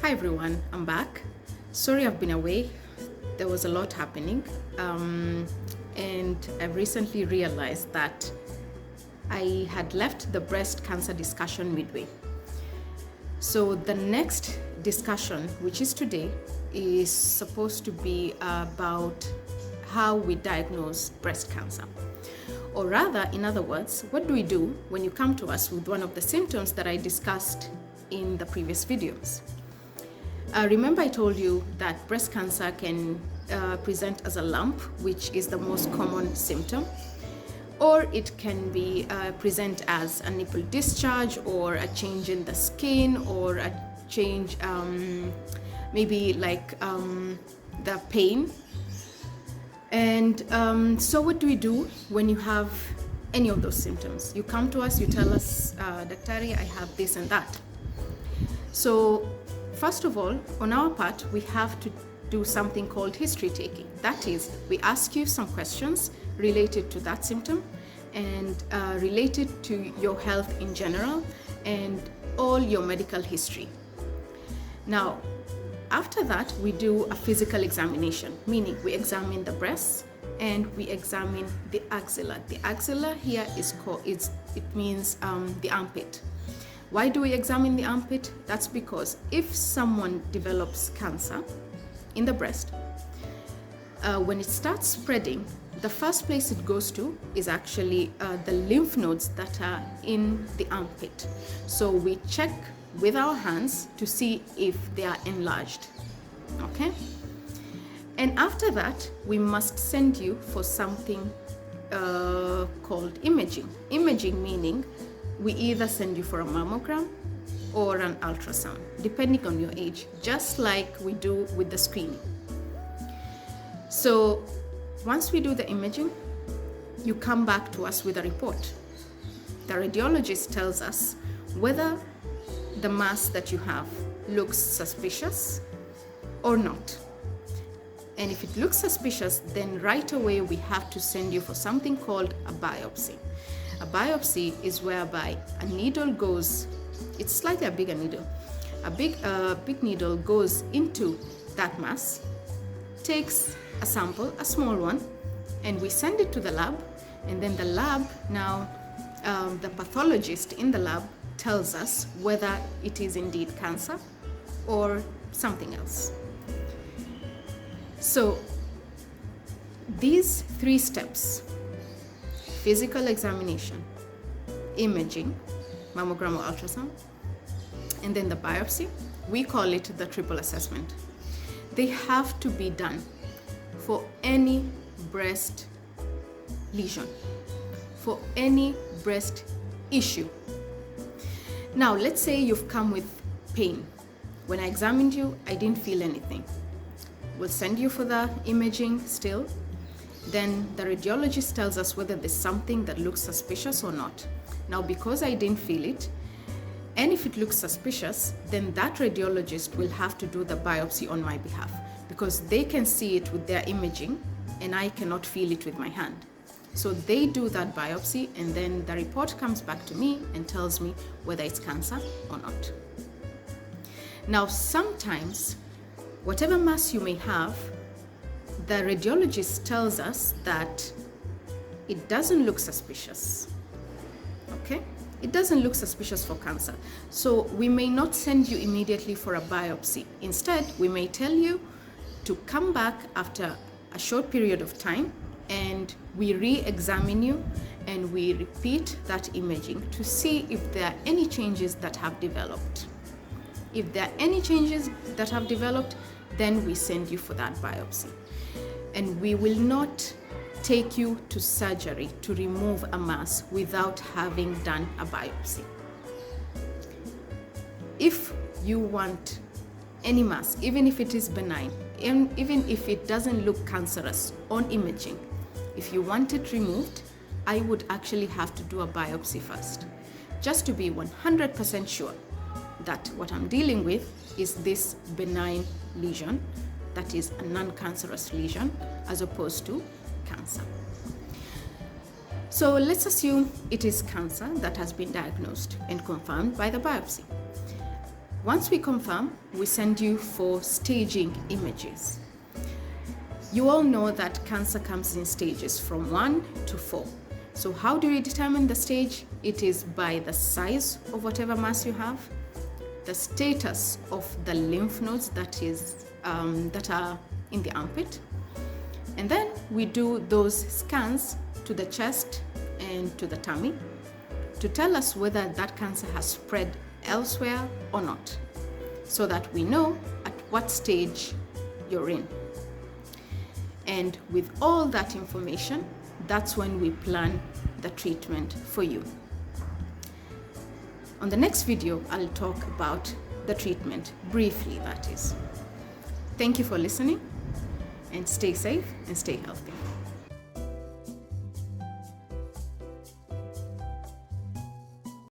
Hi everyone, I'm back. Sorry I've been away. There was a lot happening, and I've recently realized that I had left the breast cancer discussion midway. So the next discussion, which is today, is supposed to be about how we diagnose breast cancer. Or rather, in other words, what do we do when you come to us with one of the symptoms that I discussed in the previous videos? Remember I told you that breast cancer can present as a lump, which is the most common symptom, or it can be present as a nipple discharge or a change in the skin or a change maybe like the pain. And so what do we do when you have any of those symptoms? You come to us, you tell us, Daktari, I have this and that. So first of all, on our part, we have to do something called history taking. That is, we ask you some questions related to that symptom and related to your health in general and all your medical history. Now, after that, we do a physical examination, meaning we examine the breasts and we examine the axilla. The axilla here is called, it means the armpit. Why do we examine the armpit? That's because if someone develops cancer in the breast, when it starts spreading, the first place it goes to is actually the lymph nodes that are in the armpit. So we check with our hands to see if they are enlarged, okay? And after that, we must send you for something called imaging. Imaging meaning we either send you for a mammogram or an ultrasound, depending on your age, just like we do with the screening. So once we do the imaging, you come back to us with a report. The radiologist tells us whether the mass that you have looks suspicious or not. And if it looks suspicious, then right away we have to send you for something called a biopsy. A biopsy is whereby a needle goes, it's slightly a bigger needle. A big needle goes into that mass, takes a sample, a small one, and we send it to the lab. And then the lab now, the pathologist in the lab tells us whether it is indeed cancer or something else. So these three steps, physical examination, imaging, mammogram or ultrasound, and then the biopsy, we call it the triple assessment. They have to be done for any breast lesion, for any breast issue. Now, let's say you've come with pain. When I examined you, I didn't feel anything. We'll send you for the imaging still. Then the radiologist tells us whether there's something that looks suspicious or not. Now, because I didn't feel it, and if it looks suspicious, then that radiologist will have to do the biopsy on my behalf because they can see it with their imaging and I cannot feel it with my hand. So they do that biopsy and then the report comes back to me and tells me whether it's cancer or not. Now, sometimes, whatever mass you may have, the radiologist tells us that it doesn't look suspicious, okay? It doesn't look suspicious for cancer. So we may not send you immediately for a biopsy. Instead, we may tell you to come back after a short period of time and we re-examine you and we repeat that imaging to see if there are any changes that have developed. If there are any changes that have developed, then we send you for that biopsy. And we will not take you to surgery to remove a mass without having done a biopsy. If you want any mass, even if it is benign, even if it doesn't look cancerous on imaging, if you want it removed, I would actually have to do a biopsy first, just to be 100% sure that what I'm dealing with is this benign lesion, that is a non-cancerous lesion, as opposed to cancer. So let's assume it is cancer that has been diagnosed and confirmed by the biopsy. Once we confirm, we send you for staging images. You all know that cancer comes in stages from 1 to 4. So how do we determine the stage? It is by the size of whatever mass you have, the status of the lymph nodes that are in the armpit, and then we do those scans to the chest and to the tummy to tell us whether that cancer has spread elsewhere or not, so that we know at what stage you're in. And with all that information, that's when we plan the treatment for you. On the next video, I'll talk about the treatment briefly, that is. Thank you for listening, and stay safe and stay healthy.